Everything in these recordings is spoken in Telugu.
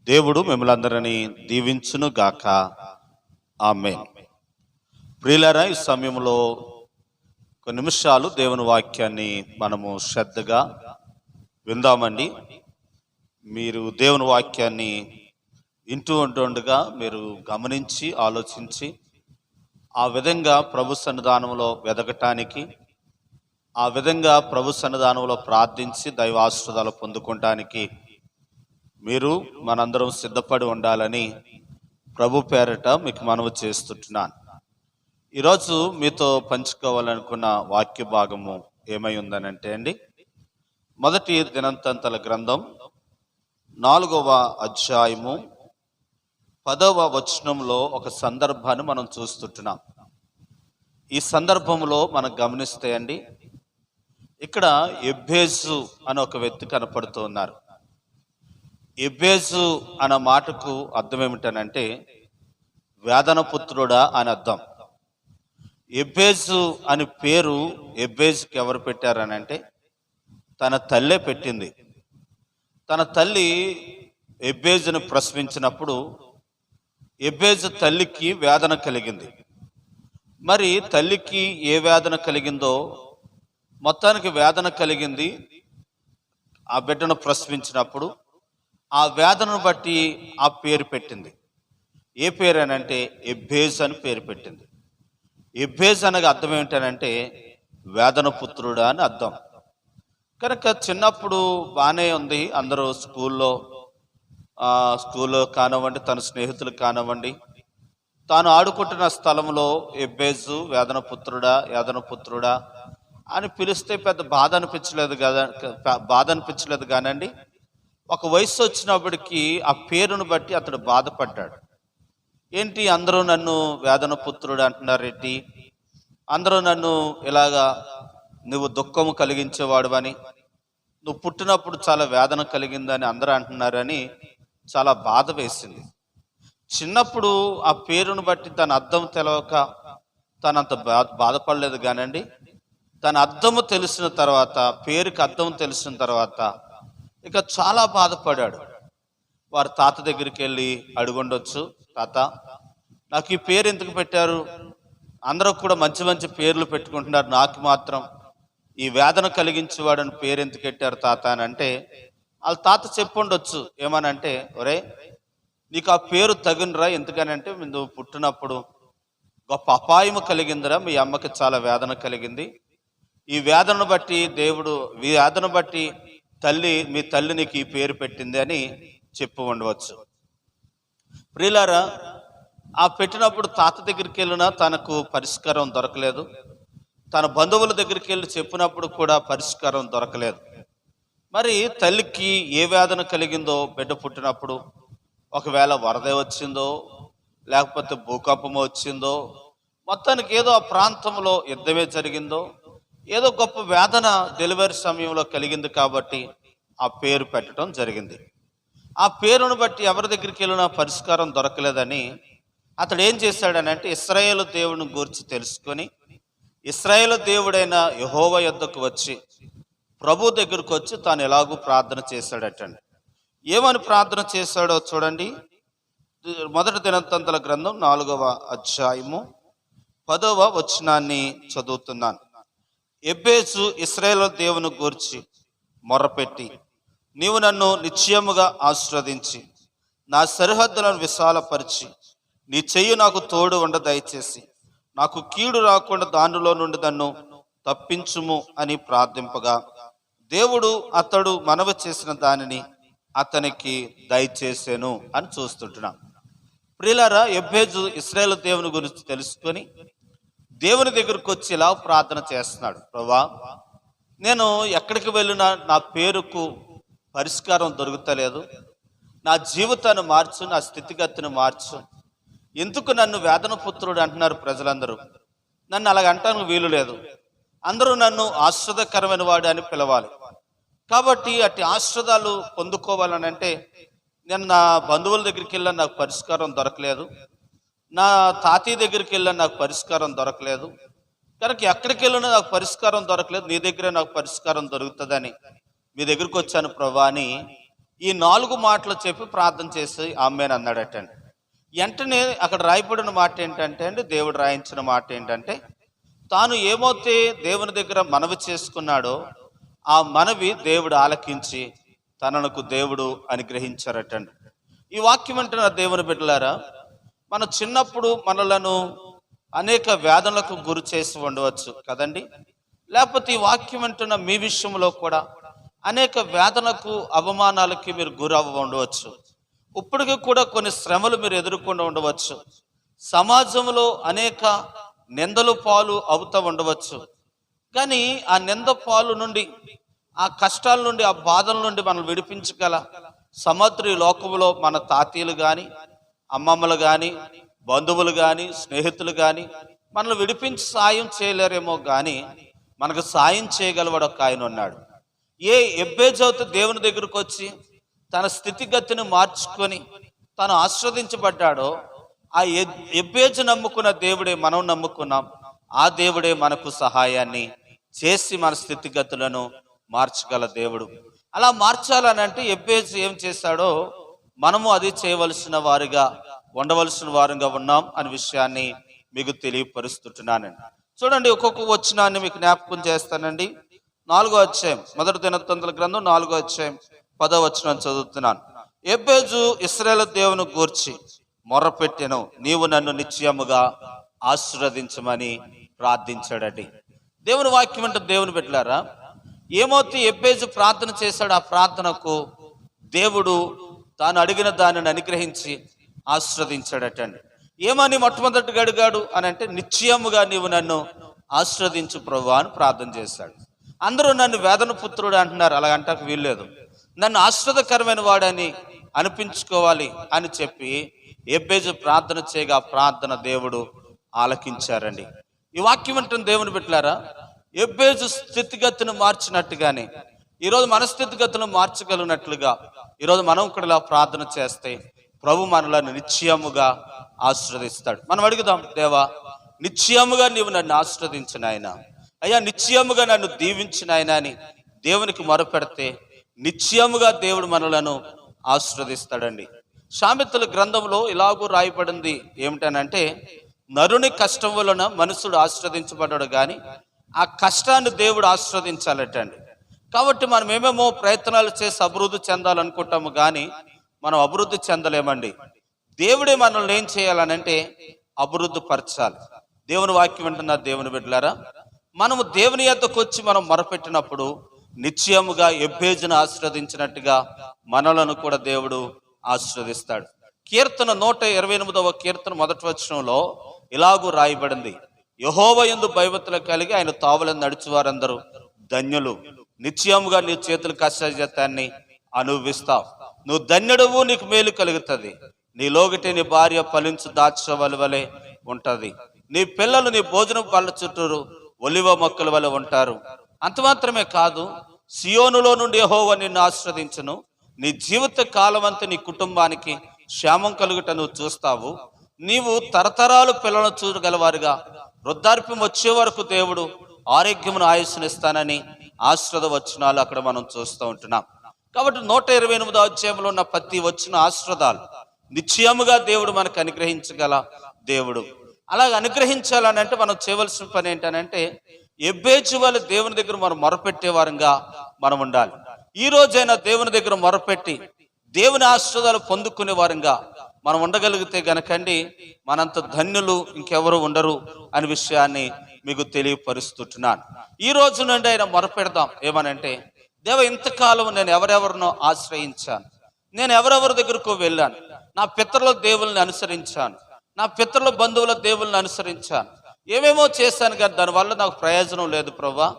దేవుడు మిమ్మల్ందరినీ దీవించును గాక. ఆమేన్. ప్రియులారా, ఈ సమయంలో కొన్ని నిమిషాలు దేవుని వాక్యాన్ని మనము శ్రద్ధగా విందామండి. మీరు దేవుని వాక్యాన్ని వింటూ ఉంటుండగా మీరు గమనించి ఆలోచించి ఆ విధంగా ప్రభు సన్నిధానంలో వెదకటానికి, ఆ విధంగా ప్రభు సన్నిధానంలో ప్రార్థించి దైవాశీర్వాదాలు పొందుకోవటానికి మీరు మనందరం సిద్ధపడి ఉండాలని ప్రభు పేరట మీకు మనవి చేస్తుంటున్నాను. ఈరోజు మీతో పంచుకోవాలనుకున్న వాక్య భాగము ఏమై ఉందనంటే అండి, మొదటి దినవృత్తాంతాల గ్రంథం 4వ అధ్యాయము 10వ వచనంలో ఒక సందర్భాన్ని మనం చూస్తుంటున్నాం. ఈ సందర్భంలో మనం గమనిస్తే అండి, ఇక్కడ ఎబ్బేజు అనే ఒక వ్యక్తి కనపడుతూ ఉన్నారు. ఎబ్బేజు అన్న మాటకు అర్థం ఏమిటనంటే వేదన పుత్రుడా అని అర్థం. ఎబ్బేజు అని పేరు ఎబ్బేజుకి ఎవరు పెట్టారనంటే తన తల్లే పెట్టింది. తన తల్లి ఎబ్బేజును ప్రసవించినప్పుడు ఎబ్బేజు తల్లికి వేదన కలిగింది. మరి తల్లికి ఏ వేదన కలిగిందో మొత్తానికి వేదన కలిగింది. ఆ బిడ్డను ప్రసవించినప్పుడు ఆ వేదనను బట్టి ఆ పేరు పెట్టింది. ఏ పేరు అనంటే ఎబ్బేజు అని పేరు పెట్టింది. ఎబ్బేజు అనగా అర్థం ఏమిటనంటే వేదన పుత్రుడా అని అర్థం. కనుక చిన్నప్పుడు బాగానే ఉంది. అందరూ స్కూల్లో కానివ్వండి, తన స్నేహితులు కానివ్వండి, తాను ఆడుకుంటున్న స్థలంలో ఎబ్బేజు వేదన పుత్రుడా అని పిలిస్తే పెద్ద బాధ అనిపించలేదు కానండి. ఒక వయసు వచ్చినప్పటికీ ఆ పేరును బట్టి అతడు బాధపడ్డాడు. ఏంటి అందరూ నన్ను వేదన పుత్రుడు అంటున్నారేంటి, అందరూ నన్ను ఇలాగా నువ్వు దుఃఖము కలిగించేవాడు అని, నువ్వు పుట్టినప్పుడు చాలా వేదన కలిగిందని అందరూ అంటున్నారని చాలా బాధ వేసింది. చిన్నప్పుడు ఆ పేరును బట్టి తన అర్థం తెలవక తనంత బాధపడలేదు కానండి. తన అర్థము తెలిసిన తర్వాత, పేరుకి అర్థం తెలిసిన తర్వాత ఇక చాలా బాధపడాడు. వారి తాత దగ్గరికి వెళ్ళి అడుగుండొచ్చు, తాత నాకు ఈ పేరు ఎందుకు పెట్టారు, అందరూ కూడా మంచి మంచి పేర్లు పెట్టుకుంటున్నారు, నాకు మాత్రం ఈ వేదన కలిగించేవాడని పేరు ఎందుకు పెట్టారు తాత అని అంటే, వాళ్ళ తాత చెప్పుండొచ్చు ఏమనంటే, ఒరే నీకు ఆ పేరు తగినరా, ఎందుకనంటే నువ్వు పుట్టినప్పుడు గొప్ప అపాయము కలిగిందిరా, మీ అమ్మకి చాలా వేదన కలిగింది, ఈ వేదనను బట్టి మీ తల్లి నీకు ఈ పేరు పెట్టింది అని చెప్పు ఉండవచ్చు. ప్రియులారా, ఆ పెట్టినప్పుడు తాత దగ్గరికి వెళ్ళినా తనకు పరిష్కారం దొరకలేదు. తన బంధువుల దగ్గరికి వెళ్ళి చెప్పినప్పుడు కూడా పరిష్కారం దొరకలేదు. మరి తల్లికి ఏ వేదన కలిగిందో బిడ్డ పుట్టినప్పుడు, ఒకవేళ వరద వచ్చిందో లేకపోతే భూకంపము వచ్చిందో, మొత్తానికి ఏదో ఆ ప్రాంతంలో యుద్ధమే జరిగిందో, ఏదో గొప్ప వేదన డెలివరీ సమయంలో కలిగింది కాబట్టి ఆ పేరు పెట్టడం జరిగింది. ఆ పేరును బట్టి ఎవరి దగ్గరికి వెళ్ళినా పరిష్కారం దొరకలేదని అతడు ఏం చేశాడనంటే ఇశ్రాయేలు దేవుని గురించి తెలుసుకొని ఇశ్రాయేలు దేవుడైన యెహోవా యొద్దకు వచ్చి ప్రభు దగ్గరకు వచ్చి తాను ఎలాగూ ప్రార్థన చేశాడటండి. ఏమని ప్రార్థన చేశాడో చూడండి. మొదటి దినవృత్తాంతాల గ్రంథం 4వ అధ్యాయము 10వ వచనాన్ని చదువుతున్నాను. ఎబ్బేజు ఇశ్రాయేలు దేవుని గూర్చి మొర్రపెట్టి, నీవు నన్ను నిశ్చయముగా ఆశీర్వదించి నా సరిహద్దులను విశాలపరిచి నీ చెయ్యి నాకు తోడు ఉండ దయచేసి నాకు కీడు రాకుండా దానిలో నుండి నన్ను తప్పించుము అని ప్రార్థింపగా దేవుడు అతడు మనవి చేసిన దానిని అతనికి దయచేసాను అని చూస్తుంటున్నాం. ప్రియులారా, ఎబ్బేజు ఇశ్రాయేలు దేవుని గురించి తెలుసుకొని దేవుని దగ్గరకు వచ్చి ఇలా ప్రార్థన చేస్తున్నాడు. ప్రభువా, నేను ఎక్కడికి వెళ్ళినా నా పేరుకు పరిష్కారం దొరుకుతలేదు, నా జీవితాన్ని మార్చు, నా స్థితిగతిని మార్చు, ఎందుకు నన్ను వేదన పుత్రుడు అంటున్నారు ప్రజలందరూ, నన్ను అలాగంటానికి వీలు లేదు, అందరూ నన్ను ఆశ్రదకరమైన వాడు అని పిలవాలి. కాబట్టి అట్టి ఆశ్రదాలు పొందుకోవాలనంటే నేను నా బంధువుల దగ్గరికి వెళ్ళాను, నాకు పరిష్కారం దొరకలేదు, నా తాతయ్య దగ్గరికి వెళ్ళాను, నాకు పరిష్కారం దొరకలేదు, కనుక ఎక్కడికి వెళ్ళినా నాకు పరిష్కారం దొరకలేదు, నీ దగ్గరే నాకు పరిష్కారం దొరుకుతుందని మీ దగ్గరికి వచ్చాను ప్రభా అని ఈ 4 మాటలు చెప్పి ప్రార్థన చేసి ఆమేన్ అన్నాడటండి. వెంటనే అక్కడ రాయబడిన మాట ఏంటంటే అండి, దేవుడు రాయించిన మాట ఏంటంటే, తాను ఏమైతే దేవుని దగ్గర మనవి చేసుకున్నాడో ఆ మనవి దేవుడు ఆలకించి తనకు దేవుడు అనుగ్రహించారటండి. ఈ వాక్యం అంటున్న దేవుని బిడ్డలారా, మన చిన్నప్పుడు మనలను అనేక వేదనలకు గురి చేసి ఉండవచ్చు కదండి. లేకపోతే ఈ వాక్యం అంటున్న మీ విషయంలో కూడా అనేక వేదనకు అవమానాలకి మీరు గురవ్వ ఉండవచ్చు. ఇప్పటికీ కూడా కొన్ని శ్రమలు మీరు ఎదుర్కొని ఉండవచ్చు. సమాజంలో అనేక నిందలు పాలు అవుతూ ఉండవచ్చు. కానీ ఆ నింద పాలు నుండి, ఆ కష్టాల నుండి, ఆ బాధల నుండి మనం విడిపించగల సమర్థులు ఈ లోకంలో మన తాతయ్యలు కానీ, అమ్మమ్మలు కానీ, బంధువులు కానీ, స్నేహితులు కానీ మనల్ని విడిపించి సాయం చేయలేరేమో కానీ మనకు సాయం చేయగలవాడు ఒక ఆయన ఉన్నాడు. ఏ ఎబ్బేజవుతూ దేవుని దగ్గరకు వచ్చి తన స్థితిగతిని మార్చుకొని తను ఆస్వాదించబడ్డాడో ఆ ఎబ్బేజు నమ్ముకున్న దేవుడే మనం నమ్ముకున్నాం. ఆ దేవుడే మనకు సహాయాన్ని చేసి మన స్థితిగతులను మార్చగల దేవుడు. అలా మార్చాలనంటే ఎబ్బేజు ఏం చేశాడో మనము అది చేయవలసిన వారిగా ఉండవలసిన వారుగా ఉన్నాం అనే విషయాన్ని మీకు తెలియపరుస్తుంటున్నానండి. చూడండి, ఒక్కొక్క వచనాన్ని మీకు జ్ఞాపకం చేస్తానండి. 4వ అధ్యాయం, మొదటి దినవృత్తాంతాల గ్రంథం 4వ అధ్యాయం 10వ వచనం చదువుతున్నాను. ఎబ్బేజు ఇశ్రాయేలు దేవుని గూర్చి మొర్రపెట్టెను, నీవు నన్ను నిశ్చయముగా ఆశీర్వదించమని ప్రార్థించాడండి. దేవుని వాక్యం అంటే దేవుని బిడ్డలారా, ఏమవుతే ఎబ్బేజు ప్రార్థన చేశాడు, ఆ ప్రార్థనకు దేవుడు తాను అడిగిన దానిని అనుగ్రహించి ఆశీర్వదించాడటండి. ఏమని మొట్టమొదటిగా అడిగాడు అని అంటే, నిశ్చయముగా నీవు నన్ను ఆశీర్వదించు ప్రభువా అని ప్రార్థన చేశాడు. అందరూ నన్ను వేదన పుత్రుడు అంటున్నారు, అలాగంటానికి వీల్లేదు. నన్ను ఆశీర్వదకరమైన వాడని అనిపించుకోవాలి అని చెప్పి ఎబ్బేజు ప్రార్థన చేయగా ప్రార్థన దేవుడు ఆలకించారండి. ఈ వాక్యం అంటున్న దేవుని బిడ్డలారా, ఎబ్బేజు స్థితిగతిని మార్చినట్టుగానే ఈరోజు మన స్థితిగతులను మార్చగలిగినట్లుగా ఈరోజు మనం కూడా ప్రార్థన చేస్తే ప్రభు మనలను నిశ్చయముగా ఆశీర్వదిస్తాడు. మనం అడుగుదాం, దేవా నిశ్చయముగా నీవు నన్ను ఆశీర్వదించిన ఆయన, అయ్యా నిశ్చయముగా నన్ను దీవించిన ఆయన అని దేవునికి మొరపెడితే నిశ్చయముగా దేవుడు మనలను ఆశీర్వదిస్తాడండి. సామెతల గ్రంథంలో ఇలాగూ రాయబడింది ఏమిటనంటే, నరుని కష్టం వలన మనుషుడు ఆశీర్వదించబడ్డాడు కానీ ఆ కష్టాన్ని దేవుడు ఆశీర్వదించాలటండి. కాబట్టి మనం ఏమేమో ప్రయత్నాలు చేసి అభివృద్ధి చెందాలనుకుంటాము కానీ మనం అభివృద్ధి చెందలేమండి. దేవుడే మనల్ని ఏం చేయాలనంటే అభివృద్ధి పరచాలి. దేవుని వాక్యం వింటున్న దేవుని బిడ్డలారా, మనము దేవుని యొద్దకు వచ్చి మనం మొరపెట్టినప్పుడు నిశ్చయముగా ఎబ్బేజును ఆశీర్వదించినట్టుగా మనలను కూడా దేవుడు ఆశీర్వదిస్తాడు. కీర్తన 128వ కీర్తన మొదటి వచనంలో ఇలాగూ రాయబడింది, యెహోవా యందు భయభక్తులు కలిగి ఆయన తావలను నడుచువారందరూ ధన్యులు, నిశ్చయముగా నీ చేతుల కష్టాన్ని అనుభవిస్తావు, నువ్వు ధన్యుడవు, నీకు మేలు కలుగుతుంది, నీలోగిటి నీ భార్య ఫలించు దాక్షవల వలె ఉంటది, నీ పిల్లలు నీ భోజనం పళ్ళ చుట్టూరు ఒలివ మొక్కల వలె ఉంటారు. అంత మాత్రమే కాదు, సియోనులో నుండి యెహోవా నిన్ను ఆశీర్వదించును, నీ జీవిత కాలం అంతా నీ కుటుంబానికి క్షేమం కలుగుట నువ్వు చూస్తావు, నీవు తరతరాలు పిల్లలను చూడగలవారుగా వృద్ధాప్యం వచ్చే వరకు దేవుడు ఆరోగ్యమును ఆయుష్నిస్తానని ఆశీర్వాద వచనాలు అక్కడ మనం చూస్తూ ఉంటున్నాం. కాబట్టి 128వ అధ్యాయంలో ఉన్న ప్రతి వచ్చిన ఆశీర్వాదాలు నిశ్చయముగా దేవుడు మనకు అనుగ్రహించగల దేవుడు. అలాగ అనుగ్రహించాలని అంటే మనం చేయవలసిన పని ఏంటనంటే ఎబ్బేజు వల్ల దేవుని దగ్గర మనం మొరపెట్టే వారంగా మనం ఉండాలి. ఈ రోజైనా దేవుని దగ్గర మొరపెట్టి దేవుని ఆశీర్వాదాలు పొందుకునే వారంగా మనం ఉండగలిగితే గనకండి మనంత ధన్యులు ఇంకెవరు ఉండరు అనే విషయాన్ని మీకు తెలియపరుస్తున్నాను. ఈ రోజు నుండి ఆయన మొరపెడదాం. ఏమనంటే, దేవ ఇంతకాలం నేను ఎవరెవరినో ఆశ్రయించాను, నేను ఎవరెవరి దగ్గరకు వెళ్ళాను, నా పితరుల దేవుల్ని అనుసరించాను, నా పితరుల బంధువుల దేవుల్ని అనుసరించాను, ఏమేమో చేశాను కానీ దానివల్ల నాకు ప్రయోజనం లేదు ప్రభువా.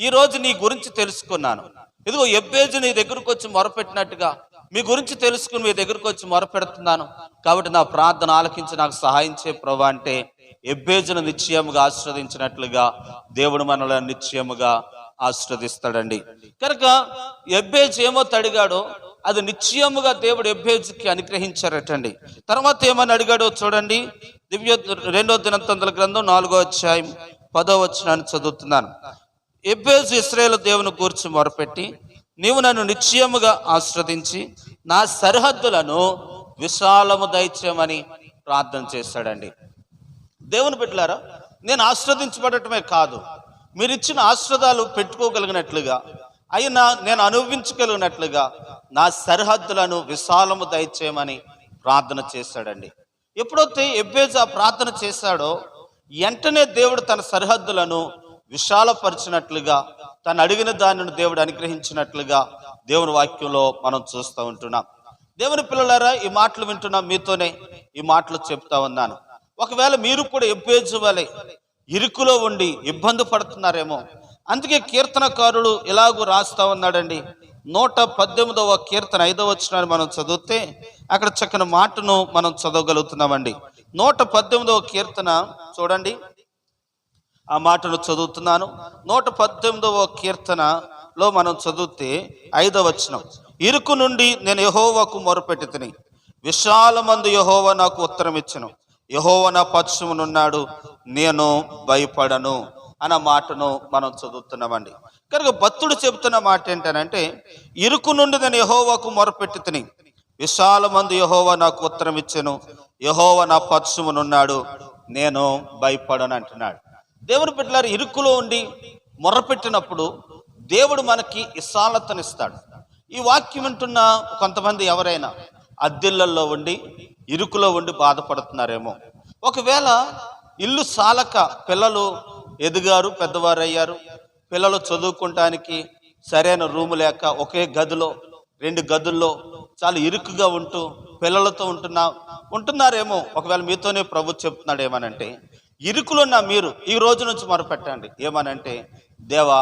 ఈ రోజు నీ గురించి తెలుసుకున్నాను, ఇదిగో ఎబ్బేజు నీ దగ్గరకు వచ్చి మొరపెట్టినట్టుగా మీ గురించి తెలుసుకుని మీ దగ్గరకు వచ్చి మొరపెడుతున్నాను, కాబట్టి నా ప్రార్థన ఆలకించి నాకు సహాయం చేయ ప్రభువా అంటే ఎబ్బేజును నిశ్చయముగా ఆశీర్వదించినట్లుగా దేవుడు మనల్ని నిశ్చయముగా ఆశీర్వదిస్తాడండి. కనుక ఎబ్బేజు ఏమో తడిగాడో అది నిశ్చయముగా దేవుడు ఎబ్బేజుకి అనుగ్రహించారటండి. తర్వాత ఏమని అడిగాడో చూడండి, 2వ దినవృత్తాంతాల గ్రంథం 4వ అధ్యాయం 10వ వచనాన్ని చదువుతున్నాను. ఎబ్బేజు ఇశ్రాయేలు దేవుని గూర్చి మొరపెట్టి, నీవు నన్ను నిశ్చయముగా ఆశ్రదించి నా సరిహద్దులను విశాలము దయచేయమని ప్రార్థన చేశాడండి. దేవుని బిడ్డలారా, నేను ఆశ్రదించబడటమే కాదు, మీరు ఇచ్చిన ఆశ్రదాలు పెట్టుకోగలిగినట్లుగా, అయినా నేను అనుభవించగలిగినట్లుగా నా సరిహద్దులను విశాలము దయచేయమని ప్రార్థన చేశాడండి. ఎప్పుడైతే ఎబ్బేజు ఆ ప్రార్థన చేశాడో వెంటనే దేవుడు తన సరిహద్దులను విశాలపరిచినట్లుగా, తను అడిగిన దానిని దేవుడు అనుగ్రహించినట్లుగా దేవుని వాక్యంలో మనం చూస్తూ ఉంటున్నాం. దేవుని పిల్లలారా, ఈ మాటలు వింటున్నాం, మీతోనే ఈ మాటలు చెప్తా ఉన్నాను. ఒకవేళ మీరు కూడా ఎబ్బేజు వలె ఇరుకులో ఉండి ఇబ్బంది పడుతున్నారేమో. అందుకే కీర్తనకారుడు ఇలాగూ రాస్తా ఉన్నాడండి. 118వ కీర్తన 5వ వచనాన్ని మనం చదివితే అక్కడ చక్కని మాటను మనం చదవగలుగుతున్నామండి. 118వ కీర్తన చూడండి, ఆ మాటను చదువుతున్నాను. 118వ కీర్తనలో మనం చదివితే 5వ వచనం, ఇరుకు నుండి నేను యెహోవాకు మొరపెట్టుతిని, విశాలమందు యెహోవా నాకు ఉత్తరం ఇచ్చెను, యెహోవా నా పక్షమునున్నాడు, నేను భయపడను అన్న మాటను మనం చదువుతున్నామండి. కనుక భక్తుడు చెబుతున్న మాట ఏంటనంటే, ఇరుకు నుండి నేను యెహోవాకు మొరపెట్టుతిని, విశాలమందు యెహోవా నాకు ఉత్తరం ఇచ్చెను, యెహోవా నా పక్షమునున్నాడు, నేను భయపడను అంటున్నాడు. దేవుని బిడ్డలారా, ఇరుకులో ఉండి మొర్రపెట్టినప్పుడు దేవుడు మనకి విశాలతనిస్తాడు. ఈ వాక్యం వింటున్న కొంతమంది ఎవరైనా అద్దెళ్లలో ఉండి ఇరుకులో ఉండి బాధపడుతున్నారేమో. ఒకవేళ ఇల్లు సాలక పిల్లలు ఎదిగారు, పెద్దవారు అయ్యారు, పిల్లలు చదువుకోవటానికి సరైన రూము లేక ఒకే గదిలో 2 గదుల్లో చాలా ఇరుకుగా ఉంటూ పిల్లలతో ఉంటున్నారేమో. ఒకవేళ మీతోనే ప్రభు చెప్తున్నాడు ఏమనంటే, ఇరుకులో ఉన్న మీరు ఈ రోజు నుంచి మొరపెట్టండి. ఏమనంటే, దేవా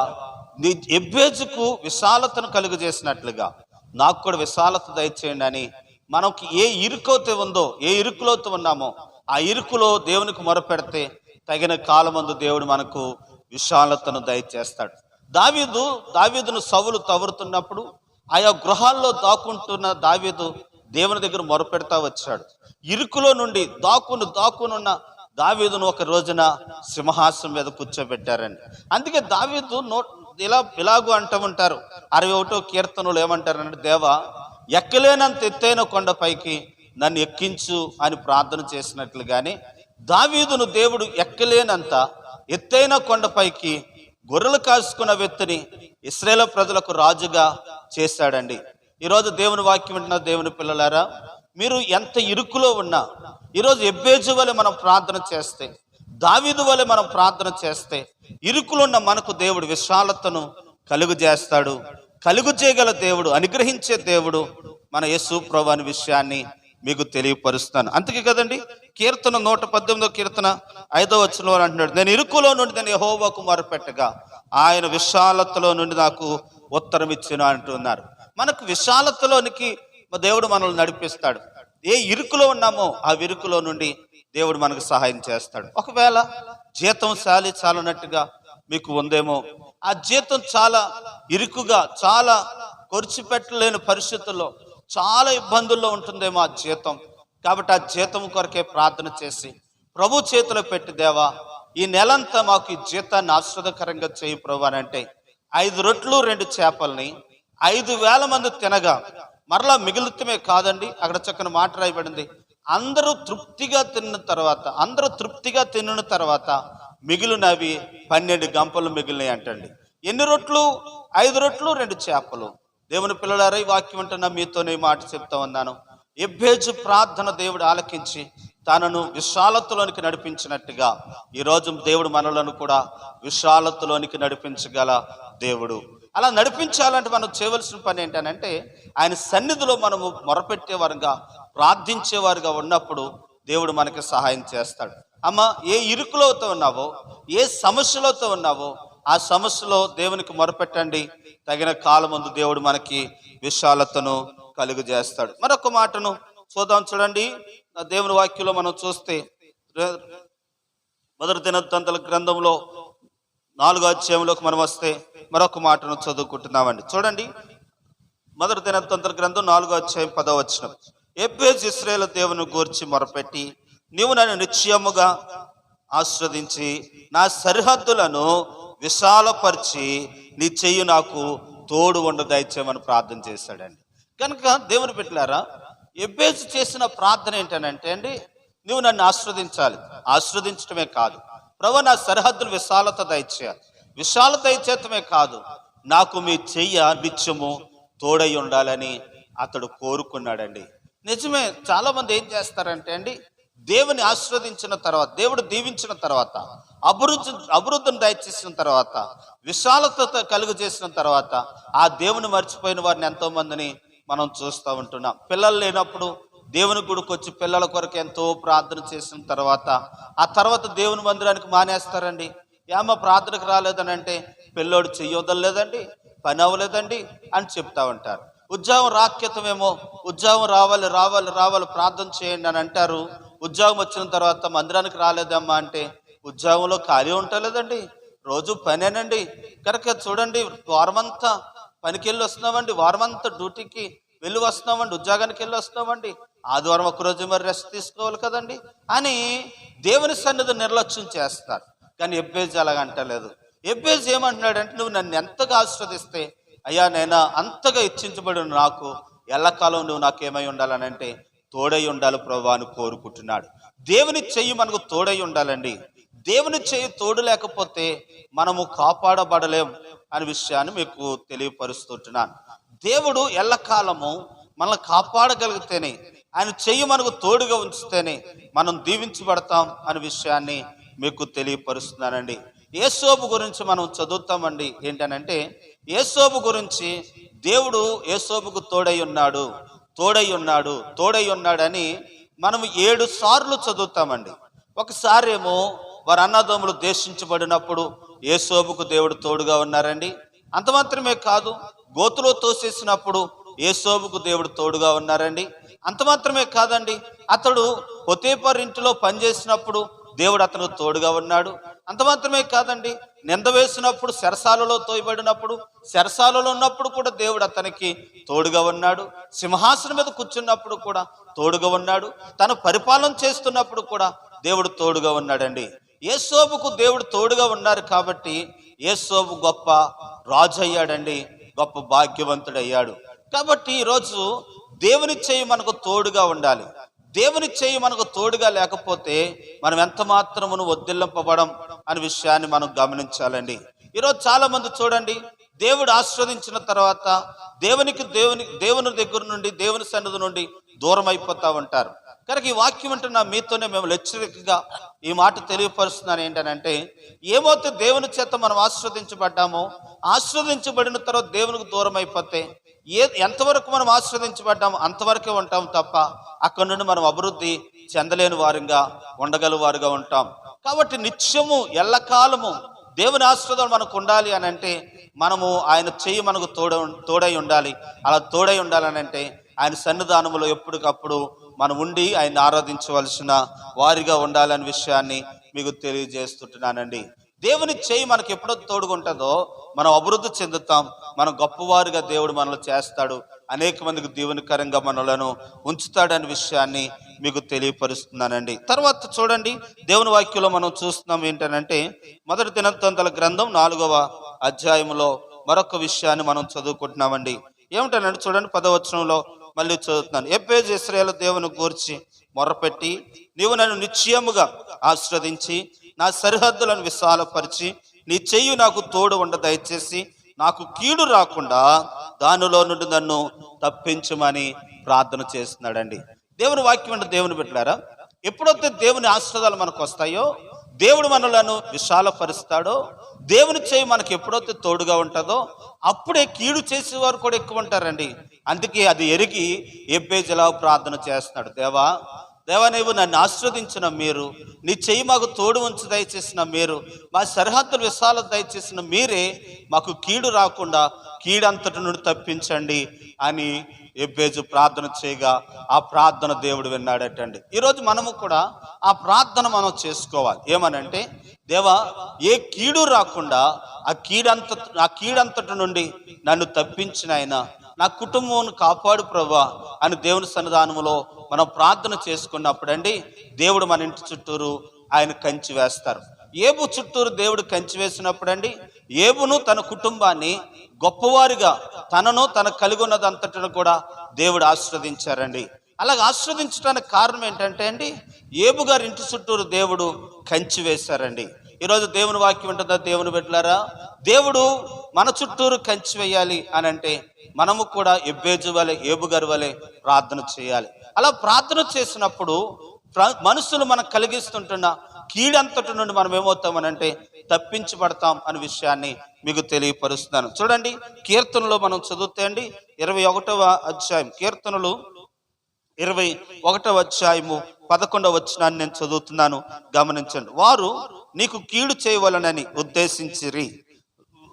నీ ఎబ్బేజుకు విశాలతను కలుగు చేసినట్లుగా నాకు కూడా విశాలత దయచేయండి అని మనకి ఏ ఇరుకైతే ఉందో, ఏ ఇరుకులోతో ఉన్నామో ఆ ఇరుకులో దేవునికి మొరపెడితే తగిన కాలమందు దేవుడు మనకు విశాలతను దయచేస్తాడు. దావీదును సౌలు తవరుతున్నప్పుడు ఆయా గృహాల్లో దాక్కుంటున్న దావీదు దేవుని దగ్గర మొరపెడతా వచ్చాడు. ఇరుకులో నుండి దాక్కునున్న దావీదును ఒక రోజున సింహాసనం మీద కూర్చోబెట్టారండి. అందుకే దావీదు ఇలాగూ అంటూ ఉంటారు. 61వ కీర్తనలు ఏమంటారంటే, దేవా ఎక్కలేనంత ఎత్తైన కొండపైకి నన్ను ఎక్కించు అని ప్రార్థన చేసినట్లుగానే దావీదును దేవుడు ఎక్కలేనంత ఎత్తైన కొండపైకి గొర్రెలు కాసుకున్న వ్యక్తిని ఇశ్రాయేలు ప్రజలకు రాజుగా చేశాడండి. ఈరోజు దేవుని వాక్యం వింటున్న దేవుని పిల్లలారా, మీరు ఎంత ఇరుకులో ఉన్నా ఈరోజు ఎబ్బేజు వలె మనం ప్రార్థన చేస్తే, దావీదు వలె మనం ప్రార్థన చేస్తే ఇరుకులో ఉన్న మనకు దేవుడు విశాలతను కలుగు చేస్తాడు. కలుగు చేయగల దేవుడు, అనుగ్రహించే దేవుడు మన యేసు ప్రభువు అనే విషయాన్ని మీకు తెలియపరుస్తాను. అందుకే కదండి కీర్తన 118వ కీర్తన 5వ వచనంలో అంటున్నాడు, నేను ఇరుకులో నుండి నేను యెహోవాకు మొరపెట్టగా ఆయన విశాలతలో నుండి నాకు ఉత్తరం ఇచ్చెను అంటున్నారు. మనకు విశాలతలోనికి దేవుడు మనల్ని నడిపిస్తాడు. ఏ ఇరుకులో ఉన్నామో ఆ ఇరుకులో నుండి దేవుడు మనకు సహాయం చేస్తాడు. ఒకవేళ జీతం చాలనట్టుగా మీకు ఉందేమో, ఆ జీతం చాలా ఇరుకుగా, చాలా ఖర్చుపెట్టలేని పరిస్థితుల్లో, చాలా ఇబ్బందుల్లో ఉంటుందేమో ఆ జీతం. కాబట్టి ఆ జీతం కొరకే ప్రార్థన చేసి ప్రభు చేతిలో పెట్టి, దేవా ఈ నెలంతా మాకు ఈ జీతాన్ని ఆస్వాదకరంగా చేయి ప్రభు అని అంటే 5 రొట్లు 2 చేపల్ని 5,000 మంది తినగా మరలా మిగులుతమే కాదండి, అక్కడ చక్కని మాట రాయబడింది, అందరూ తృప్తిగా తిన్న తర్వాత మిగిలినవి 12 గంపలు మిగిలినాయి అంటండి. ఎన్ని రొట్లు? 5 రొట్లు 2 చేపలు. దేవుని పిల్లలారా, ఈ వాక్యం అంటున్నా మీతోనే ఈ మాట చెప్తా ఉన్నాను. ఎబ్బేజు ప్రార్థన దేవుడు ఆలకించి తనను విశాలతలోనికి నడిపించినట్టుగా ఈరోజు దేవుడు మనలను కూడా విశాలతలోనికి నడిపించగల దేవుడు. అలా నడిపించాలంటే మనం చేయవలసిన పని ఏంటనంటే, ఆయన సన్నిధిలో మనము మొరపెట్టేవారుగా, ప్రార్థించేవారుగా ఉన్నప్పుడు దేవుడు మనకి సహాయం చేస్తాడు. అమ్మ, ఏ ఇరుకులతో ఉన్నావో, ఏ సమస్యలతో ఉన్నావో ఆ సమస్యలో దేవునికి మొరపెట్టండి. తగిన కాలం ముందు దేవుడు మనకి విశాలతను కలుగు చేస్తాడు. మరొక మాటను చూడండి. దేవుని వాక్యంలో మనం చూస్తే మొదటి దినవృత్తాంతాల గ్రంథంలో 4వ అధ్యాయంలోకి మనం వస్తే మరొక మాటను చదువుకుంటున్నామండి. చూడండి, మొదటి దినవృత్తాంతాల గ్రంథం 4వ అధ్యాయం 10వ వచనం, ఎబ్బేజు ఇశ్రాయేలు దేవుని గూర్చి మొరపెట్టి, నీవు నన్ను నిశ్చయముగా ఆశ్రదించి నా సరిహద్దులను విశాలపరిచి నీ చెయ్యి నాకు తోడు ఉండ దయచేయమని ప్రార్థన చేశాడండి. కనుక దేవుని బిడ్డలారా, ఎబ్బేజు చేసిన ప్రార్థన ఏంటనంటే అండి, నువ్వు నన్ను ఆశీర్వదించాలి. ఆశీర్వదించడమే కాదు, ప్రభువా నా సరిహద్దులు విశాలత దయచేయాలి. విశాలత దయచేయటమే కాదు, నాకు మీ చెయ్య నిత్యము తోడై ఉండాలని అతడు కోరుకున్నాడండి. నిజమే, చాలా మంది ఏం చేస్తారంటే అండి, దేవుని ఆశీర్వదించిన తర్వాత, దేవుడు దీవించిన తర్వాత, అభివృద్ధిని దయచేసిన తర్వాత, విశాలత కలుగు చేసిన తర్వాత ఆ దేవుని మర్చిపోయిన వారిని ఎంతో మందిని మనం చూస్తూ ఉంటున్నాం. పిల్లలు లేనప్పుడు దేవుని గుడికి వచ్చి పిల్లల కొరకు ఎంతో ప్రార్థన చేసిన తర్వాత ఆ తర్వాత దేవుని మందిరానికి మానేస్తారండి. ఏమో ప్రార్థనకు రాలేదని అంటే, పిల్లోడు చెయ్యొదలేదండి, పని అవ్వలేదండి అని చెప్తా ఉంటారు. ఉద్యోగం రాక్యతమేమో, ఉద్యోగం రావాలి రావాలి రావాలి ప్రార్థన చేయండి అని అంటారు. ఉద్యోగం వచ్చిన తర్వాత మందిరానికి రాలేదమ్మా అంటే, ఉద్యోగంలో ఖాళీ ఉంటలేదండి, రోజు పనేనండి. కనుక చూడండి, వారమంతా పనికి వెళ్ళి వస్తున్నామండి, వారమంతా డ్యూటీకి వెళ్ళి వస్తున్నామండి, ఉద్యోగానికి వెళ్ళి వస్తున్నామండి, ఆదివారం ఒక్కరోజు మరి రెస్ట్ తీసుకోవాలి కదండి అని దేవుని సన్నిధి నిర్లక్ష్యం చేస్తారు. కానీ ఎబ్బేజు అలాగ అంటలేదు. ఎబ్బేజు ఏమంటున్నాడంటే, నువ్వు నన్ను ఎంతగా ఆశీర్వదిస్తే అయ్యా నైనా అంతగా ఇచ్చించబడిన నాకు ఎల్లకాలం నువ్వు నాకేమై ఉండాలని అంటే, తోడై ఉండాలి ప్రభువా అని కోరుకుంటున్నాడు. దేవుని చెయ్యి మనకు తోడై ఉండాలండి. దేవుని చెయ్యి తోడు లేకపోతే మనము కాపాడబడలేం అనే విషయాన్ని మీకు తెలియపరుస్తుంటున్నాను. దేవుడు ఎల్లకాలము మనల్ని కాపాడగలిగితేనే, ఆయన చెయ్యి మనకు తోడుగా ఉంచితేనే మనం దీవించబడతాం అనే విషయాన్ని మీకు తెలియపరుస్తున్నానండి. యేసోబు గురించి మనం చదువుతామండి. ఏంటనంటే, యేసోబు గురించి దేవుడు యేసోబుకు తోడై ఉన్నాడు, తోడై ఉన్నాడు, తోడై ఉన్నాడని మనం 7 సార్లు చదువుతామండి. ఒకసారి ఏమో వారి అన్నదమ్ములు దేశించబడినప్పుడు యేసోబుకు దేవుడు తోడుగా ఉన్నారండి. అంత మాత్రమే కాదు, గోతులో తోసేసినప్పుడు యేసోబుకు దేవుడు తోడుగా ఉన్నారండి. అంత మాత్రమే కాదండి, అతడు పొతీఫర్ ఇంటిలో పనిచేసినప్పుడు దేవుడు అతను తోడుగా ఉన్నాడు. అంత మాత్రమే కాదండి, నింద వేసినప్పుడు, చెరసాలలో తోయబడినప్పుడు, చెరసాలలో ఉన్నప్పుడు కూడా దేవుడు అతనికి తోడుగా ఉన్నాడు. సింహాసనం మీద కూర్చున్నప్పుడు కూడా తోడుగా ఉన్నాడు. తను పరిపాలన చేస్తున్నప్పుడు కూడా దేవుడు తోడుగా ఉన్నాడండి. యేసోబుకు దేవుడు తోడుగా ఉన్నారు కాబట్టి యేసోబు గొప్ప రాజు అయ్యాడండి, గొప్ప భాగ్యవంతుడయ్యాడు. కాబట్టి ఈరోజు దేవుని చెయ్యి మనకు తోడుగా ఉండాలి. దేవుని చెయ్యి మనకు తోడుగా లేకపోతే మనం ఎంత మాత్రమును వర్ధిల్లింపబడం అనే విషయాన్ని మనం గమనించాలండి. ఈరోజు చాలా మంది చూడండి, దేవుడు ఆశీర్వదించిన తర్వాత దేవుని దగ్గర నుండి, దేవుని సన్నిధి నుండి దూరం అయిపోతూ ఉంటారు. కనుక ఈ వాక్యం అంటున్నా మీతోనే మేము హెచ్చరికగా ఈ మాట తెలియపరుస్తున్నాను. ఏంటనంటే, ఏమైతే దేవుని చేత మనం ఆశీర్వదించబడ్డామో, ఆశీర్వదించబడిన తర్వాత దేవునికి దూరం అయిపోతే ఎంతవరకు మనం ఆశీర్వదించబడ్డామో అంతవరకే ఉంటాం తప్ప అక్కడి నుండి మనం అభివృద్ధి చెందలేని వారిగా ఉండగలవారుగా ఉంటాం. కాబట్టి నిత్యము ఎల్లకాలము దేవుని ఆశీర్వాదాలు మనకు ఉండాలి అని అంటే, మనము ఆయన చెయ్యి మనకు తోడై ఉండాలి. అలా తోడై ఉండాలని అంటే ఆయన సన్నిధానములో ఎప్పటికప్పుడు మనం ఉండి ఆయన ఆరాధించవలసిన వారిగా ఉండాలనే విషయాన్ని మీకు తెలియజేస్తుంటున్నానండి. దేవుని చెయ్యి మనకి ఎప్పుడో తోడుగుంటుందో మనం అభివృద్ధి చెందుతాం, మనం గొప్పవారుగా దేవుడు మనల్ని చేస్తాడు, అనేక మందికి దీవెనకరంగా మనలను ఉంచుతాడనే విషయాన్ని మీకు తెలియపరుస్తున్నానండి. తర్వాత చూడండి, దేవుని వాక్యంలో మనం చూస్తున్నాం ఏంటనంటే, మొదటి దినవృత్తాంతాల గ్రంథం 4వ అధ్యాయంలో మరొక విషయాన్ని మనం చదువుకుంటున్నామండి. ఏమిటనంటే చూడండి, 10వ వచనంలో మళ్ళీ చదువుతున్నాను. ఎబ్బేజు ఇశ్రాయేలు దేవుని గూర్చి మొర్రపెట్టి, నీవు నన్ను నిశ్చయముగా ఆశీర్వదించి నా సరిహద్దులను విశాలపరిచి నీ చెయ్యి నాకు తోడు ఉండ దయచేసి నాకు కీడు రాకుండా దానిలో నుండి నన్ను తప్పించమని ప్రార్థన చేస్తున్నాడండి. దేవుని వాక్యం అంటే దేవుని బిడ్డలారా, ఎప్పుడైతే దేవుని ఆశీర్వాదాలు మనకు వస్తాయో, దేవుడు మనలను విశాలపరుస్తాడో, దేవుని చెయ్యి మనకి ఎప్పుడైతే తోడుగా ఉంటుందో అప్పుడే కీడు చేసేవారు కూడా ఎక్కువ ఉంటారండి. అందుకే అది ఎరిగి ఎబ్బేజు ఇలా ప్రార్థన చేస్తున్నాడు. దేవా నీవు నన్ను ఆశీర్వదించిన మీరు, నీ చెయ్యి మాకు తోడు ఉంచి దయచేసిన మీరు, మా సరిహద్దులు విశాల దయచేసిన మీరే మాకు కీడు రాకుండా కీడంతటి నుండి తప్పించండి అని ఎబ్బేజు ప్రార్థన చేయగా ఆ ప్రార్థన దేవుడు విన్నాడటండి. ఈరోజు మనము కూడా ఆ ప్రార్థన మనం చేసుకోవాలి. ఏమనంటే, దేవా ఏ కీడు రాకుండా ఆ కీడంతటి నుండి నన్ను తప్పించిన ఆయన, నా కుటుంబం కాపాడు ప్రభువా అని దేవుని సన్నిధానంలో మనం ప్రార్థన చేసుకున్నప్పుడండి దేవుడు మన ఇంటి చుట్టూరు ఆయన కంచి వేస్తారు. ఏబు చుట్టూరు దేవుడు కంచి వేసినప్పుడండి ఏబును తన కుటుంబాన్ని గొప్పవారిగా తనను తన కలిగి ఉన్నదంతటిని కూడా దేవుడు ఆశీర్వదించారండి. అలాగే ఆశీర్వదించడానికి కారణం ఏంటంటే అండి, ఏబు గారి ఇంటి చుట్టూరు దేవుడు కంచి వేశారండి. ఈరోజు దేవుని వాక్యం ఉంటుందా దేవుని బిడ్డలారా? దేవుడు మన చుట్టూరు కంచి వేయాలి అని అంటే మనము కూడా ఎబ్బేజు వలె ఏబు గారి వలె ప్రార్థన చేయాలి. అలా ప్రార్థన చేసినప్పుడు మనుషులు మనకు కలిగిస్తుంటున్న కీడంతటి నుండి మనం ఏమవుతామనంటే తప్పించబడతాం అనే విషయాన్ని మీకు తెలియపరుస్తున్నాను. చూడండి, కీర్తనలో మనం చదువుతే అండి 21వ అధ్యాయం, కీర్తనలు 21వ అధ్యాయము 11వ వచనాన్ని నేను చదువుతున్నాను, గమనించండి. వారు నీకు కీడు చేయవలనని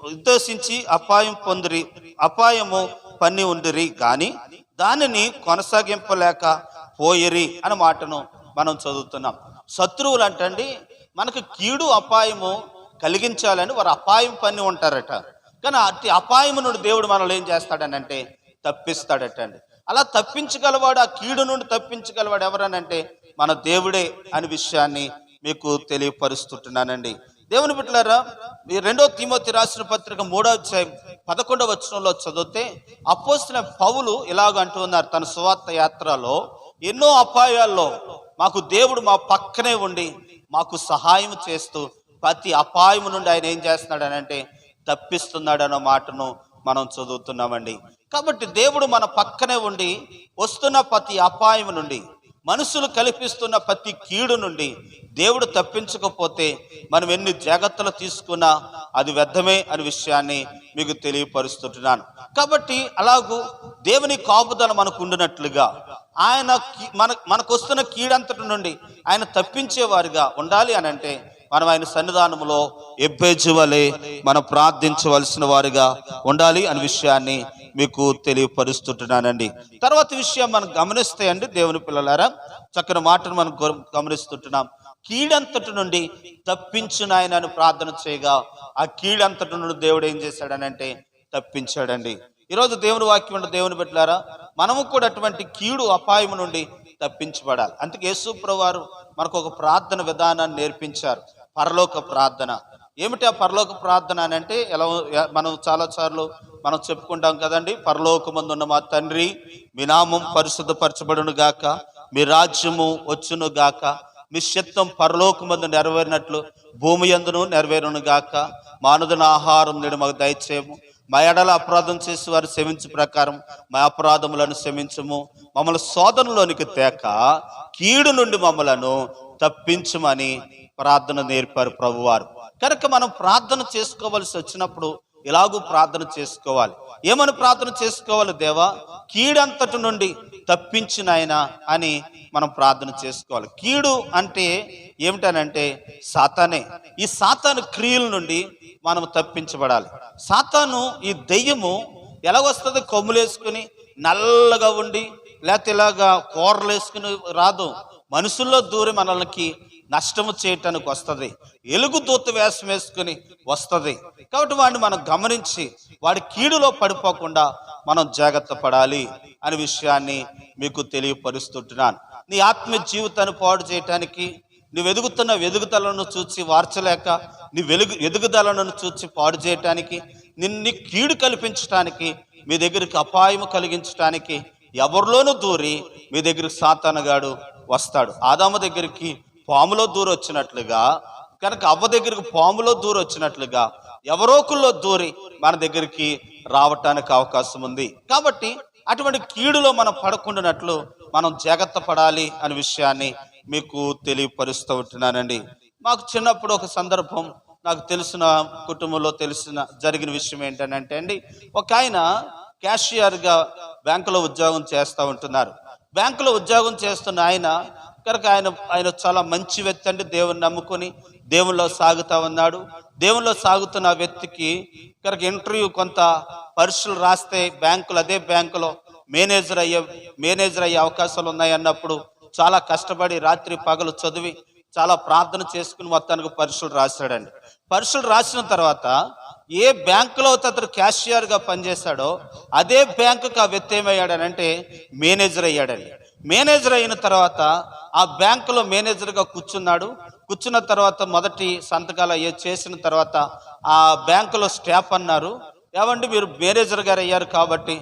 ఉద్దేశించి అపాయము పన్ని ఉండిరి గాని దానిని కొనసాగింపలేక పోయిరి అనే మాటను మనం చదువుతున్నాం. శత్రువులు అంటండి మనకు కీడు అపాయము కలిగించాలని వారు అపాయం పన్ని ఉంటారట. కానీ అట్టి అపాయము నుండి దేవుడు మనల్ని ఏం చేస్తాడనంటే తప్పిస్తాడటండి. అలా తప్పించగలవాడు, ఆ కీడు నుండి తప్పించగలవాడు ఎవరనంటే మన దేవుడే అనే విషయాన్ని మీకు తెలియపరుస్తుంటున్నానండి. దేవుని బిడ్డలారా, 2 తిమోతి రాసిన పత్రిక 3వ అధ్యాయం 11వ వచనంలో చదివితే అపోస్తలుడైన పౌలు ఇలాగ అంటూ ఉన్నారు. తన సువార్త యాత్రలో ఎన్నో అపాయాల్లో మాకు దేవుడు మా పక్కనే ఉండి మాకు సహాయం చేస్తూ ప్రతి అపాయం నుండి ఆయన ఏం చేస్తున్నాడు అని అంటే తప్పిస్తున్నాడు అన్న మాటను మనం చదువుతున్నామండి. కాబట్టి దేవుడు మన పక్కనే ఉండి వస్తున్న ప్రతి అపాయం నుండి, మనుషులు కల్పిస్తున్న ప్రతి కీడు నుండి దేవుడు తప్పించకపోతే మనం ఎన్ని జాగ్రత్తలు తీసుకున్నా అది వ్యర్థమే అనే విషయాన్ని మీకు తెలియపరుస్తుంటున్నాను. కాబట్టి అలాగూ దేవుని కాపుదల మనకు ఉండినట్లుగా ఆయన మనకు వస్తున్న కీడంతటి నుండి ఆయన తప్పించేవారిగా ఉండాలి అని అంటే మనం ఆయన సన్నిధానంలో ఎబ్బేజు వలె మనం ప్రార్థించవలసిన వారిగా ఉండాలి అనే విషయాన్ని మీకు తెలియపరుస్తుంటున్నానండి. తర్వాత విషయం మనం గమనిస్తే అండి, దేవుని పిల్లలారా, చక్కని మాటను మనం గమనిస్తుంటున్నాం. కీడంతటి నుండి తప్పించు నాయన అని ప్రార్థన చేయగా ఆ కీడంతటి నుండి దేవుడు ఏం చేశాడనంటే తప్పించాడండి. ఈరోజు దేవుని వాక్యం ఉండే దేవుని బిడ్డలారా, మనము కూడా అటువంటి కీడు అపాయం నుండి తప్పించబడాలి. అందుకే యేసు ప్రభువారు మనకు ఒక ప్రార్థన విధానాన్ని నేర్పించారు, పరలోక ప్రార్థన. ఏమిటి ఆ పరలోక ప్రార్థన అని అంటే, ఎలా మనం చాలాసార్లు మనం చెప్పుకుంటాం కదండి. పరలోకమందున్న మా తండ్రి, మీ నామం పరిశుద్ధపరచబడును గాక, మీ రాజ్యము వచ్చును గాక, మీ చిత్తం పరలోకమందు నెరవేరినట్లు భూమి యందును నెరవేరును గాక, మానుదిన ఆహారం నేడు మాకు దయచేయము, మా ఎడల అపరాధం చేసి వారు క్షమించు ప్రకారం మా అపరాధములను క్షమించము, మమ్మల్ని శోధనలోనికి తేక కీడు నుండి మమ్మలను తప్పించమని ప్రార్థన నేర్పారు ప్రభువారు. కనుక మనం ప్రార్థన చేసుకోవలసి వచ్చినప్పుడు ఇలాగూ ప్రార్థన చేసుకోవాలి. ఏమని ప్రార్థన చేసుకోవాలి? దేవా, కీడంతటి నుండి తప్పించిన ఆయన అని మనం ప్రార్థన చేసుకోవాలి. కీడు అంటే ఏమిటనంటే సాతానే. ఈ సాతాను క్రియల నుండి మనం తప్పించబడాలి. సాతాను, ఈ దెయ్యము ఎలాగొస్తుంది? కొమ్ములేసుకుని నల్లగా ఉండి లేకపోతే ఇలాగా కూరలు వేసుకుని రాదు, మనుషుల్లో దూరి మనల్ని నష్టము చేయటానికి వస్తుంది. ఎలుగు దూత వేషం వేసుకుని వస్తుంది. కాబట్టి వాడిని మనం గమనించి వాడి కీడులో పడిపోకుండా మనం జాగ్రత్త పడాలి అనే విషయాన్ని మీకు తెలియపరుస్తుంటున్నాను. నీ ఆత్మీయ జీవితాన్ని పాడు చేయటానికి, నువ్వు ఎదుగుతున్న ఎదుగుదలను చూసి వార్చలేక నీ ఎదుగుదలను చూసి పాడు చేయటానికి, నిన్ను కీడు కల్పించటానికి, మీ దగ్గరికి అపాయం కలిగించటానికి ఎవరిలోనూ దూరి మీ దగ్గరికి సాతానుగాడు వస్తాడు. ఆదాము దగ్గరికి పాములో దూరి వచ్చినట్లుగా, కనుక అవ్వ దగ్గరికి పాములో దూరి వచ్చినట్లుగా ఎవరోకుల్లో దూరి మన దగ్గరికి రావటానికి అవకాశం ఉంది. కాబట్టి అటువంటి కీడులో మనం పడకుండానట్లు మనం జాగ్రత్త పడాలి అనే విషయాన్ని మీకు తెలియపరుస్తూ ఉంటున్నానండి. మాకు చిన్నప్పుడు ఒక సందర్భం, నాకు తెలిసిన కుటుంబంలో జరిగిన విషయం ఏంటంటే అండి, ఒక ఆయన క్యాషియర్గా బ్యాంకులో ఉద్యోగం చేస్తూ ఉంటున్నారు. బ్యాంకులో ఉద్యోగం చేస్తున్న ఆయన కనుక ఆయన చాలా మంచి వ్యక్తి అండి. దేవుని నమ్ముకొని దేవునిలో సాగుతూ ఉన్నాడు. దేవునిలో సాగుతున్న వ్యక్తికి కనుక ఇంటర్వ్యూ కొంత పరీక్షలు రాస్తే అదే బ్యాంకులో మేనేజర్ అయ్యే అవకాశాలు ఉన్నాయి అన్నప్పుడు చాలా కష్టపడి రాత్రి పగలు చదివి చాలా ప్రార్థన చేసుకుని మొత్తానికి పరీక్షలు రాశాడండి. పరీక్షలు రాసిన తర్వాత ఏ బ్యాంకులో అతను క్యాషియర్గా పనిచేశాడో అదే బ్యాంకుకి ఆ వ్యక్తి ఏమయ్యాడనంటే మేనేజర్ అయ్యాడండి. మేనేజర్ అయిన తర్వాత ఆ బ్యాంకులో మేనేజర్గా కూర్చున్నాడు. కూర్చున్న తర్వాత మొదటి సంతకాలు చేసిన తర్వాత ఆ బ్యాంకులో స్టాఫ్ అన్నారు, ఏమండి మీరు మేనేజర్ గారు అయ్యారు కాబట్టి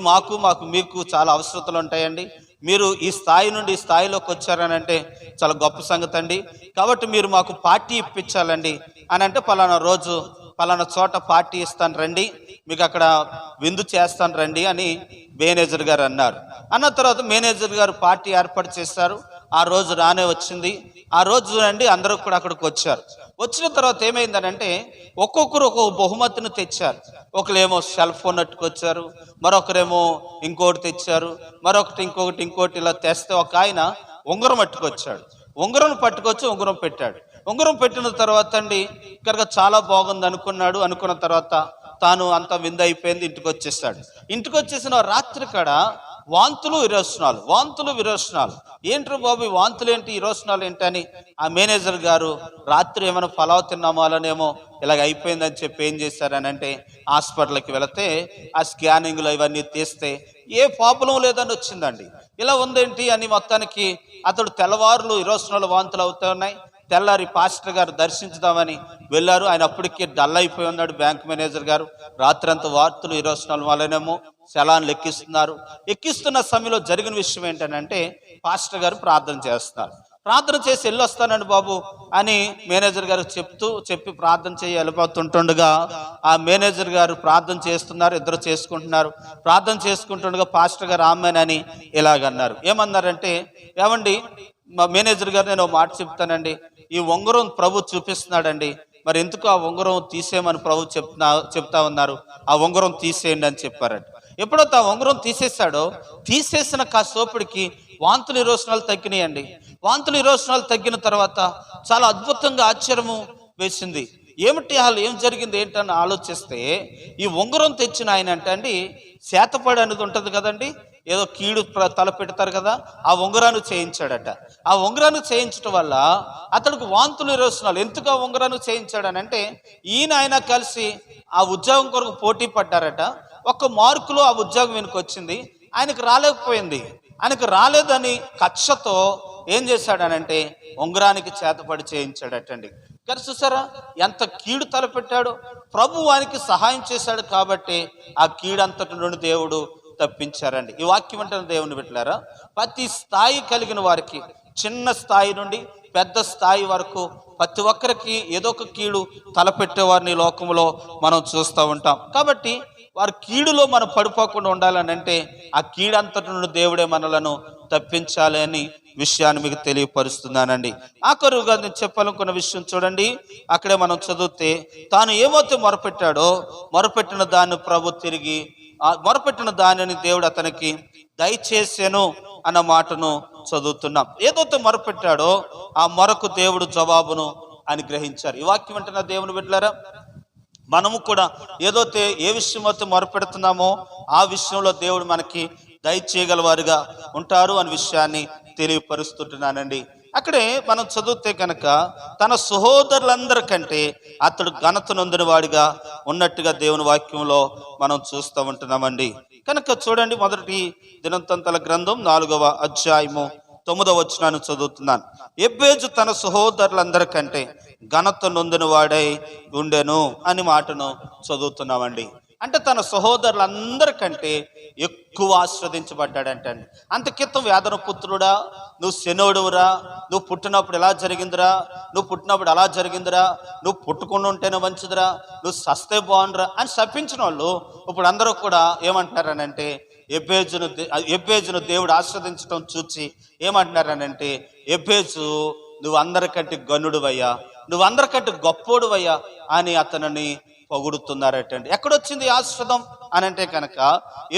మాకు మీకు చాలా అవసరతలు ఉంటాయండి, మీరు ఈ స్థాయి నుండి ఈ స్థాయిలోకి వచ్చారని అంటే చాలా గొప్ప సంగతి అండి, కాబట్టి మీరు మాకు పార్టీ ఇప్పించాలండి అని అంటే పలానా రోజు పలానా చోట పార్టీ ఇస్తాను రండి, మీకు అక్కడ విందు చేస్తాను రండి అని మేనేజర్ గారు అన్నారు. అన్న తర్వాత మేనేజర్ గారు పార్టీ ఏర్పాటు చేశారు. ఆ రోజు రానే వచ్చింది. ఆ రోజు రండి అందరూ కూడా అక్కడికి వచ్చారు. వచ్చిన తర్వాత ఏమైందనంటే ఒక్కొక్కరు ఒక్కొక్క బహుమతిని తెచ్చారు. ఒకరేమో సెల్ ఫోన్ అట్టుకొచ్చారు, మరొకరేమో ఇంకోటి తెచ్చారు, ఇంకోటి ఇలా తెస్తే ఒక ఆయన ఉంగరం అట్టుకొచ్చాడు. ఉంగరం పట్టుకొచ్చి ఉంగరం పెట్టాడు. ఉంగరం పెట్టిన తర్వాత అండి ఇక్కడ చాలా బాగుంది అనుకున్న తర్వాత తాను అంతా విందు అయిపోయింది, ఇంటికి వచ్చేసాడు. ఇంటికి వచ్చేసిన రాత్రి కాడ వాంతులు విరోచనాలు. ఏంట్రు బాబు వాంతులు ఏంటి, విరోచనాలు ఏంటి అని ఆ మేనేజర్ గారు రాత్రి ఏమైనా పలావ్ తిన్నామో అలానేమో ఇలాగ అయిపోయిందని చెప్పి ఏం చేశారని అంటే హాస్పిటల్కి వెళితే ఆ స్కానింగ్లో ఇవన్నీ తీస్తే ఏ ప్రాబ్లం లేదని వచ్చిందండి. ఇలా ఉందేంటి అని మొత్తానికి అతడు తెల్లవారులు విరోచనాలు వాంతులు అవుతున్నాయి. తెల్లారి పాస్టర్ గారు దర్శించుదామని వెళ్ళారు. ఆయన అప్పటికే డల్ అయిపోయి ఉన్నాడు. బ్యాంక్ మేనేజర్ గారు రాత్రి అంతా వార్తలు విరోచనాల వల్లనేమో శలాన్లు ఎక్కిస్తున్న సమయంలో జరిగిన విషయం ఏంటంటే పాస్టర్ గారు ప్రార్థన చేస్తున్నారు. ప్రార్థన చేసి వెళ్ళొస్తానండి బాబు అని మేనేజర్ గారు చెప్పి ప్రార్థన చేయి వెళ్ళిపోతుంటుండగా ఆ మేనేజర్ గారు ప్రార్థన చేస్తున్నారు, ఇద్దరు చేసుకుంటున్నారు. ప్రార్థన చేసుకుంటుండగా పాస్టర్ గారు ఆమెనని ఇలాగన్నారు. ఏమన్నారంటే, ఏమండి మా మేనేజర్ గారు నేను ఒక మాట చెప్తానండి, ఈ ఉంగరం ప్రభు చూపిస్తున్నాడండి, మరి ఎందుకు ఆ ఉంగరం తీసేయమని ప్రభు చెప్తా ఉన్నారు, ఆ ఉంగరం తీసేయండి అని చెప్పారంట. ఎప్పుడైతే ఆ ఉంగరం తీసేసిన కాసేపటికి వాంతులు విరోచనాలు తగ్గినాయండి. వాంతులు విరోచనాలు తగ్గిన తర్వాత చాలా అద్భుతంగా ఆశ్చర్యము వేసింది. ఏమిటి అసలు ఏం జరిగింది ఏంటని ఆలోచిస్తే ఈ ఉంగరం తెచ్చిన ఆయన అంటే అండి శాతపడి అనేది ఉంటుంది కదండి, ఏదో కీడు తల పెడతారు కదా, ఆ ఉంగరాన్ని చేయించాడట. ఆ ఉంగరాన్ని చేయించడం వల్ల అతడికి వాంతులు విరోచనాలు. ఎందుకు ఆ ఉంగరాన్ని చేయించాడని అంటే ఆయన కలిసి ఆ ఉద్యోగం కొరకు పోటీ పడ్డారట. ఒక్క మార్కులో ఆ ఉద్యోగం వెనుక వచ్చింది, ఆయనకు రాలేకపోయింది. ఆయనకు రాలేదని కక్షతో ఏం చేశాడనంటే ఉంగరానికి చేతపడి చేయించాడటండి. కానీ చూసారా ఎంత కీడు తలపెట్టాడు. ప్రభు వానికి సహాయం చేశాడు కాబట్టి ఆ కీడంతటి నుండి దేవుడు తప్పించారండి. ఈ వాక్యం అంటే దేవుని బిడ్డలారా, ప్రతి స్థాయి కలిగిన వారికి చిన్న స్థాయి నుండి పెద్ద స్థాయి వరకు ప్రతి ఒక్కరికి ఏదో ఒక కీడు తలపెట్టేవారిని లోకంలో మనం చూస్తూ ఉంటాం. కాబట్టి వారి కీడులో మనం పడిపోకుండా ఉండాలని అంటే ఆ కీడంతటి నుండి దేవుడే మనలను తప్పించాలి అని విషయాన్ని మీకు తెలియపరుస్తున్నానండి. ఆఖరుగా నేను చెప్పాలనుకున్న విషయం చూడండి, అక్కడే మనం చదివితే తాను ఏమైతే మొరపెట్టిన దాన్ని ప్రభు తిరిగి మొరపెట్టిన దానిని దేవుడు అతనికి దయచేసాను అన్న మాటను చదువుతున్నాం. ఏదైతే మొరపెట్టాడో ఆ మొరకు దేవుడు జవాబును అనుగ్రహించారు. ఈ వాక్యం అంటున్న దేవుని బిడ్డలారా, మనము కూడా ఏదైతే ఏ విషయం అయితే మొరపెడుతున్నామో ఆ విషయంలో దేవుడు మనకి దయచేయగలవారుగా ఉంటారు అనే విషయాన్ని తెలియపరుస్తుంటున్నానండి. అక్కడే మనం చదివితే కనుక తన సహోదరులందరికంటే అతడు ఘనత నొందిన వాడిగా ఉన్నట్టుగా దేవుని వాక్యంలో మనం చూస్తూ ఉంటున్నామండి. కనుక చూడండి, మొదటి దినవృత్తాంతాల గ్రంథం 4వ అధ్యాయము 9వ వచనాన్ని చదువుతున్నాను. ఎబ్బేజు తన సహోదరులందరికంటే ఘనత నొందిన వాడై ఉండెను అని మాటను చదువుతున్నామండి. అంటే తన సహోదరులందరికంటే ఎక్కువ ఆస్వాదించబడ్డాడంటండి. అంతకితం వేదన పుత్రుడా, నువ్వు శనోడువురా, నువ్వు పుట్టినప్పుడు ఎలా జరిగిందిరా, నువ్వు పుట్టినప్పుడు అలా జరిగిందిరా, నువ్వు పుట్టుకుండా ఉంటేనే మంచిదిరా, నువ్వు సస్తే బాగుండురా అని శపించిన వాళ్ళు ఇప్పుడు అందరూ కూడా ఏమంటున్నారనంటే ఎబ్బేజును దేవుడు ఆస్వాదించడం చూచి ఏమంటున్నారనంటే, ఎబ్బేజు నువ్వు అందరికంటే గనుడువయ్యా, నువ్వు అందరికంటే గొప్పోడువయ్యా అని అతనిని పొగుడుతున్నారటండి. ఎక్కడొచ్చింది ఆస్వాదం అని అంటే కనుక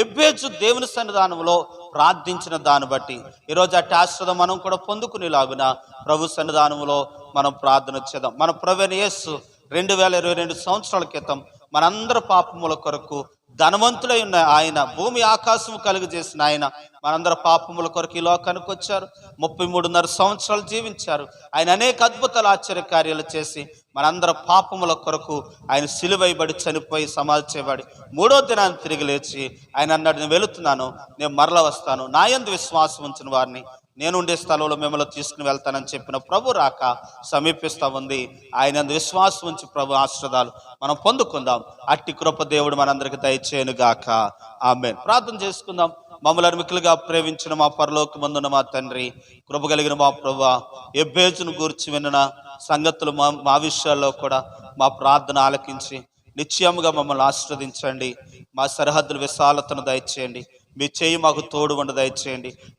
ఎబ్బేజు దేవుని సన్నిధానంలో ప్రార్థించిన దాన్ని బట్టి ఈరోజు అట్టి ఆస్వాదం మనం కూడా పొందుకునేలాగున ప్రభు సన్నిధానంలో మనం ప్రార్థన చేద్దాం. మన ప్రభువైన యేసు 2022 సంవత్సరాల క్రితం మనందరి పాపముల కొరకు ధనవంతులై ఉన్న ఆయన, భూమి ఆకాశము కలుగు చేసిన ఆయన మనందరి పాపముల కొరకు ఈ లోకానికి వచ్చారు. 33.5 సంవత్సరాలు జీవించారు. ఆయన అనేక అద్భుతాలు ఆశ్చర్య కార్యాలు చేసి మనందరి పాపముల కొరకు ఆయన సిలువైబడి చనిపోయి సమాధి చేయబడి 3వ దినాన్ని తిరిగి లేచి ఆయన అన్నాడు, నేను వెళుతున్నాను, నేను మరల వస్తాను, నా యందు విశ్వాసం ఉంచిన వారిని నేను ఉండే స్థలంలో మిమ్మల్ని తీసుకుని వెళ్తానని చెప్పిన ప్రభు రాక సమీపిస్తూ ఉంది. ఆయన విశ్వాసం ఉంచి ప్రభు ఆశీర్వాదాలు మనం పొందుకుందాం. అట్టి కృప దేవుడు మనందరికి దయచేయను గాక. ఆమేన్. ప్రార్థన చేసుకుందాం. మమ్మల్ని మిక్కులుగా ప్రేమించిన మా పరలోకమందున్న మా తండ్రి, కృప కలిగిన మా ప్రభువా, ఎబ్బేజును గూర్చి విన్న సంగతులు మా విషయాల్లో కూడా మా ప్రార్థన ఆలకించి నిశ్చయముగా మమ్మల్ని ఆశీర్వదించండి. మా సరిహద్దుల విశాలతను దయచేయండి. మీ చేయి మాకు తోడు ఉండి దయచేయండి.